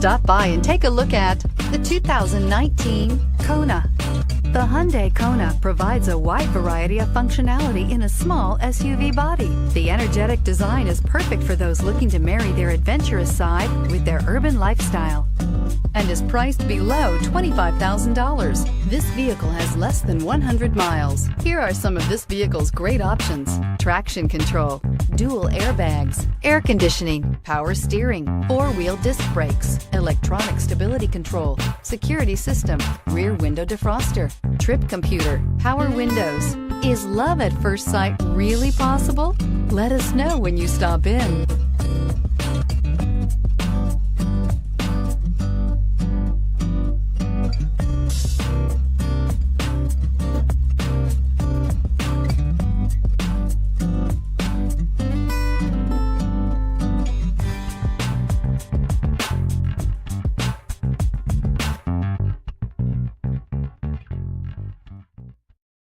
Stop by and take a look at the 2019 Kona. The Hyundai Kona provides a wide variety of functionality in a small SUV body. The energetic design is perfect for those looking to marry their adventurous side with their urban lifestyle and is priced below $25,000. This vehicle has less than 100 miles. Here are some of this vehicle's great options: traction control, dual airbags, air conditioning, power steering, four-wheel disc brakes, electronic stability control, security system, rear window defroster, trip computer, power windows. Is love at first sight really possible? Let us know when you stop in.